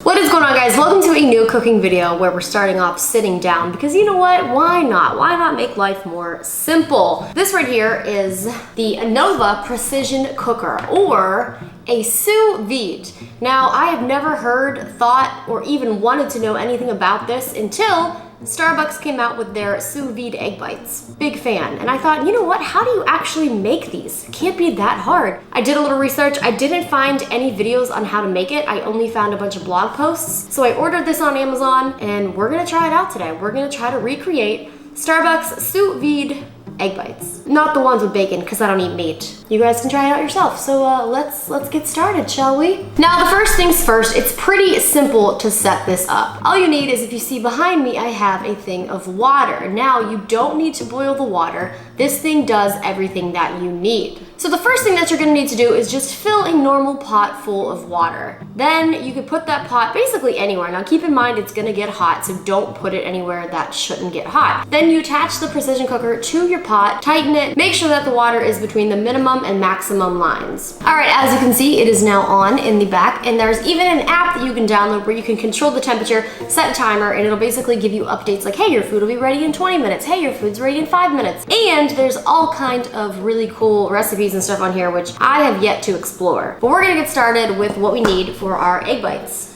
What is going on, guys? Welcome to a new cooking video where we're starting off sitting down because you know what? Why not? Why not make life more simple? This right here is the Nova Precision Cooker, or a Sous Vide. Now, I have never heard, thought, or even wanted to know anything about this until Starbucks came out with their Sous Vide egg bites. Big fan. And I thought, you know what? How do you actually make these? It can't be that hard. I did a little research. I didn't find any videos on how to make it. I only found a bunch of blog posts. So I ordered this on Amazon and we're gonna try it out today. We're gonna try to recreate Starbucks Sous Vide egg bites. Not the ones with bacon, because I don't eat meat. You guys can try it out yourself. So let's get started, shall we? Now, the first things first, it's pretty simple to set this up. All you need is, if you see behind me, I have a thing of water. Now, you don't need to boil the water. This thing does everything that you need. So the first thing that you're gonna need to do is just fill a normal pot full of water. Then you can put that pot basically anywhere. Now keep in mind it's gonna get hot, so don't put it anywhere that shouldn't get hot. Then you attach the precision cooker to your pot, tighten it, make sure that the water is between the minimum and maximum lines. All right, as you can see, it is now on in the back, and there's even an app that you can download where you can control the temperature, set a timer, and it'll basically give you updates like, hey, your food will be ready in 20 minutes. Hey, your food's ready in 5 minutes. And there's all kind of really cool recipes and stuff on here which I have yet to explore. But we're gonna get started with what we need for our egg bites.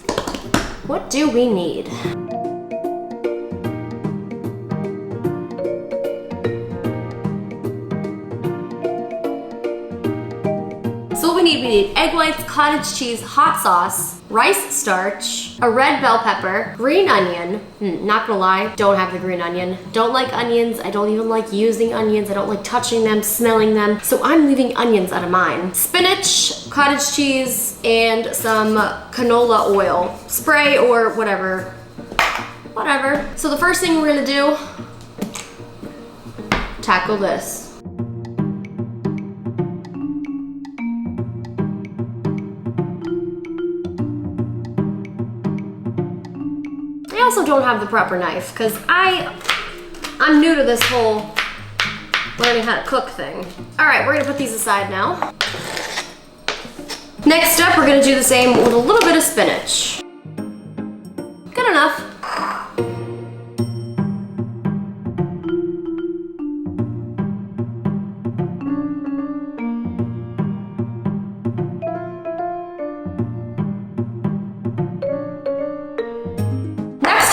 What do we need? So what we need egg whites, cottage cheese, hot sauce, rice starch, a red bell pepper, green onion. Not gonna lie, don't have the green onion. Don't like onions. I don't even like using onions. I don't like touching them, smelling them. So I'm leaving onions out of mine. Spinach, cottage cheese, and some canola oil. Spray or whatever. Whatever. So the first thing we're gonna do, tackle this. I also don't have the proper knife because I'm new to this whole learning how to cook thing. All right, we're gonna put these aside now. Next up, we're gonna do the same with a little bit of spinach. Good enough.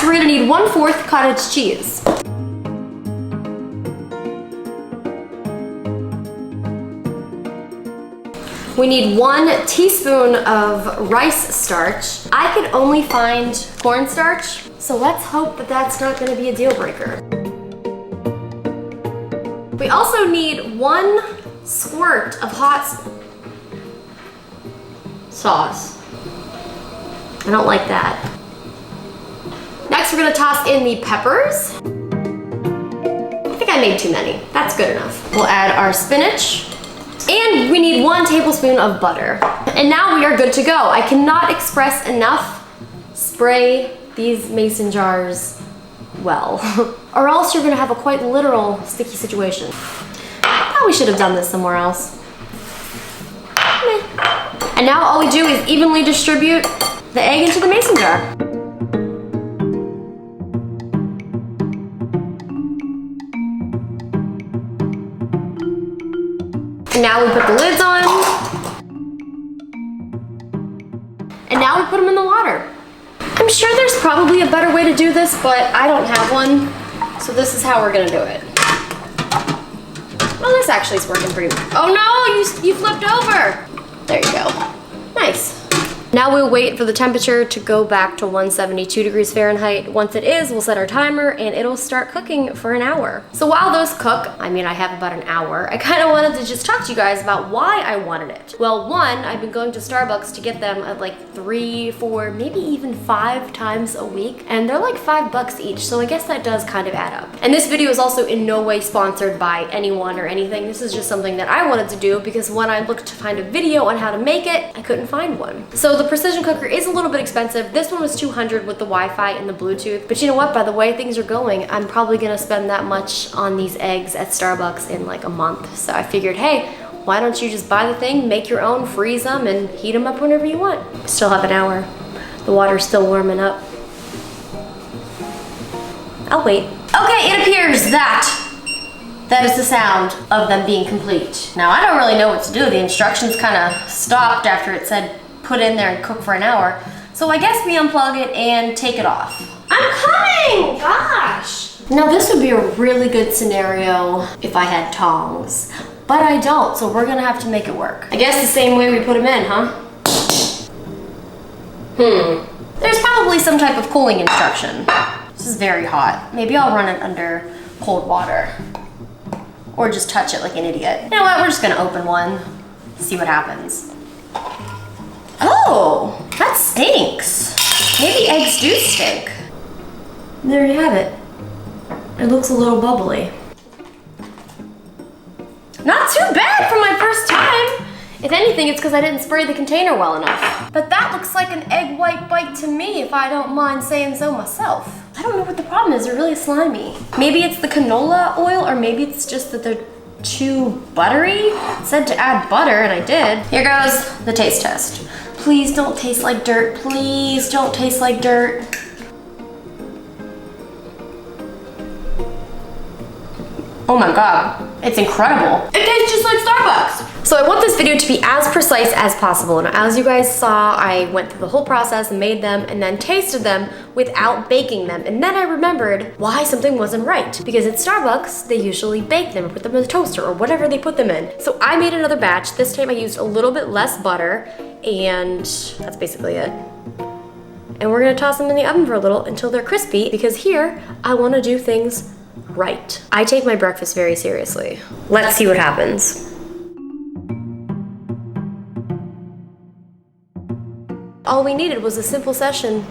We're gonna need 1/4 cottage cheese. We need 1 teaspoon of rice starch. I could only find cornstarch, so let's hope that that's not gonna be a deal breaker. We also need 1 squirt of hot sauce. I don't like that. Next, we're gonna toss in the peppers. I think I made too many. That's good enough. We'll add our spinach. And we need 1 tablespoon of butter. And now we are good to go. I cannot express enough. Spray these mason jars well. Or else you're gonna have a quite literal sticky situation. Probably should have done this somewhere else. Meh. And now all we do is evenly distribute the egg into the mason jar. Now we put the lids on. And now we put them in the water. I'm sure there's probably a better way to do this, but I don't have one. So this is how we're gonna do it. Well, this actually is working pretty well. Oh no, you flipped over. There you go. Nice. Now we'll wait for the temperature to go back to 172 degrees Fahrenheit. Once it is, we'll set our timer and it'll start cooking for an hour. So while those cook, I mean, I have about an hour, I kind of wanted to just talk to you guys about why I wanted it. Well, one, I've been going to Starbucks to get them at like 3, 4, maybe even 5 times a week, and they're like $5 each, so I guess that does kind of add up. And this video is also in no way sponsored by anyone or anything. This is just something that I wanted to do because when I looked to find a video on how to make it, I couldn't find one. So the precision cooker is a little bit expensive. This one was $200 with the Wi-Fi and the Bluetooth. But you know what? By the way things are going, I'm probably gonna spend that much on these eggs at Starbucks in like a month. So I figured, hey, why don't you just buy the thing, make your own, freeze them, and heat them up whenever you want. Still have an hour. The water's still warming up. I'll wait. Okay, it appears that is the sound of them being complete. Now, I don't really know what to do. The instructions kind of stopped after it said put in there and cook for an hour. So I guess we unplug it and take it off. I'm coming! Gosh! Now this would be a really good scenario if I had tongs, but I don't, so we're gonna have to make it work. I guess the same way we put them in, huh? There's probably some type of cooling instruction. This is very hot. Maybe I'll run it under cold water. Or just touch it like an idiot. You know what, we're just gonna open one, see what happens. Oh, that stinks. Maybe eggs do stink. There you have it. It looks a little bubbly. Not too bad for my first time. If anything, it's because I didn't spray the container well enough. But that looks like an egg white bite to me, if I don't mind saying so myself. I don't know what the problem is, they're really slimy. Maybe it's the canola oil, or maybe it's just that they're too buttery. It said to add butter, and I did. Here goes the taste test. Please don't taste like dirt. Please don't taste like dirt. Oh my God, it's incredible. It tastes just like Starbucks. So I want this video to be as precise as possible. And as you guys saw, I went through the whole process and made them and then tasted them without baking them. And then I remembered why something wasn't right. Because at Starbucks, they usually bake them or put them in the toaster or whatever they put them in. So I made another batch. This time I used a little bit less butter, and that's basically it. And we're gonna toss them in the oven for a little until they're crispy, because here I wanna do things right. I take my breakfast very seriously. Let's see what happens. All we needed was a simple session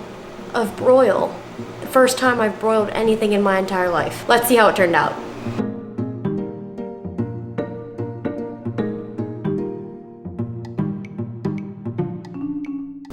of broil. The first time I've broiled anything in my entire life. Let's see how it turned out.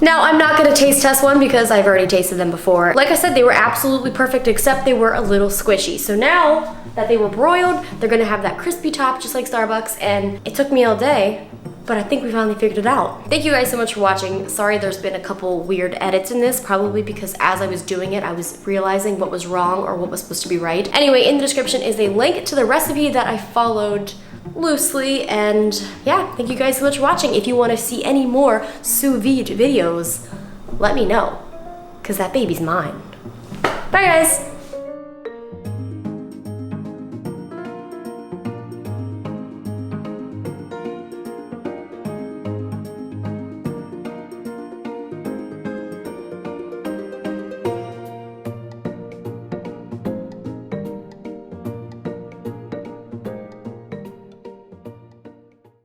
Now, I'm not gonna taste test one because I've already tasted them before. Like I said, they were absolutely perfect, except they were a little squishy. So now that they were broiled, they're gonna have that crispy top just like Starbucks, and it took me all day, but I think we finally figured it out. Thank you guys so much for watching. Sorry there's been a couple weird edits in this, probably because as I was doing it, I was realizing what was wrong or what was supposed to be right. Anyway, in the description is a link to the recipe that I followed loosely, and yeah, thank you guys so much for watching. If you want to see any more sous vide videos, let me know, because that baby's mine. Bye guys!